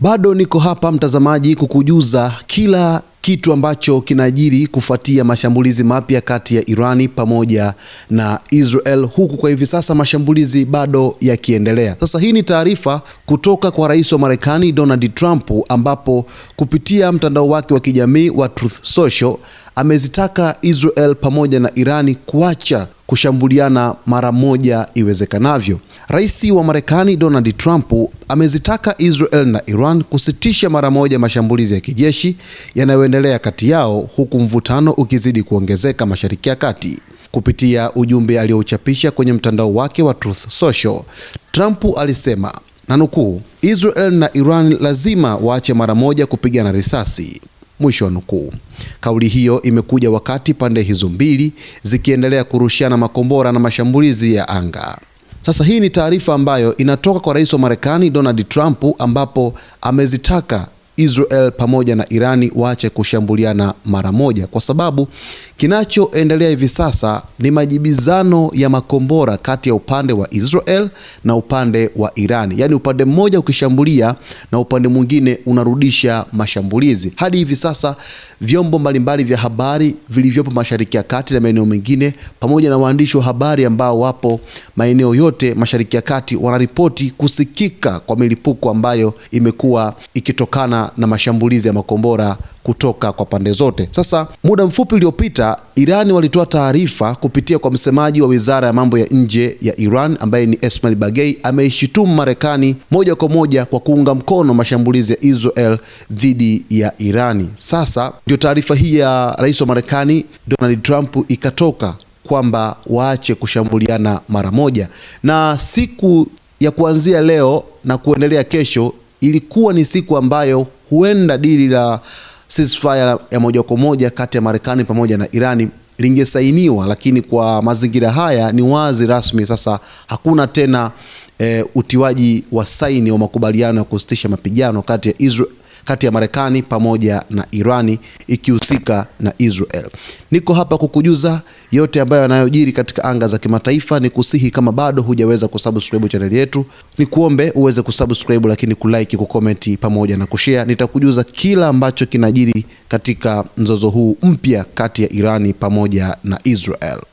Bado niko hapa mtazamaji kukujuza kila kitu ambacho kinajiri kufuatia mashambulizi mapya kati ya Irani pamoja na Israel, huku kwa hivi sasa mashambulizi bado yakiendelea. Sasa hii ni taarifa kutoka kwa Rais wa Marekani Donald Trump, ambapo kupitia mtandao wake wa kijamii wa Truth Social amezitaka Israel pamoja na Irani kuacha kushambuliana mara moja iwezekanavyo. Rais wa Marekani Donald Trump amezitaka Israel na Iran kusitisha mara moja mashambulizi ya kijeshi yanayoendelea kati yao, huku mvutano ukizidi kuongezeka Mashariki ya Kati. Kupitia ujumbe aliochapisha kwenye mtandao wake wa Truth Social, Trump alisema, na nukuu, Israel na Iran lazima waache mara moja kupigana risasi, mwisho wa nukuu. Kauli hiyo imekuja wakati pande hizo mbili zikiendelea kurushiana makombora na mashambulizi ya anga. Sasa hii ni taarifa ambayo inatoka kwa Rais wa Marekani Donald Trump, ambapo amezitaka Israel pamoja na Irani waache kushambuliana mara moja, kwa sababu kinachoendelea hivi sasa ni majibizano ya makombora kati ya upande wa Israel na upande wa Irani. Yaani upande mmoja ukishambulia na upande mwingine unarudisha mashambulizi. Hadi hivi sasa vyombo mbalimbali vya habari vilivyopo Mashariki ya Kati na maeneo mengine pamoja na waandishi wa habari ambao wapo maeneo yote Mashariki ya Kati wanaripoti kusikika kwa milipuko ambayo imekuwa ikitokana na mashambulizi ya makombora kutoka kwa pande zote. Sasa muda mfupi uliopita Irani walitoa taarifa kupitia kwa msemaji wa Wizara ya Mambo ya Nje ya Iran ambaye ni Esmail Bagei. Ameishitumu Marekani moja kwa moja kwa kuunga mkono mashambulizi ya Israel dhidi ya Irani. Sasa ndio taarifa hii ya Rais wa Marekani Donald Trump ikatoka kwamba waache kushambuliana mara moja, na siku ya kuanzia leo na kuendelea kesho ilikuwa ni siku ambayo huenda dili la ceasefire ya moja kwa moja kati ya Marekani pamoja na Irani lingesainiwa, lakini kwa mazingira haya ni wazi rasmi sasa hakuna tena utiwaji wa saini wa makubaliano ya kusitisha mapigano kati ya Marekani pamoja na Irani ikihusika na Israel. Niko hapa kukujuza yote ambayo yanayojiri katika anga za kimataifa. Ni kusihi kama bado hujaweza kusubscribe channel yetu, ni kuombe uweze kusubscribe, lakini kulike, kucomment pamoja na kushare. Nitakujuza kila ambacho kinajiri katika mzozo huu mpya kati ya Irani pamoja na Israel.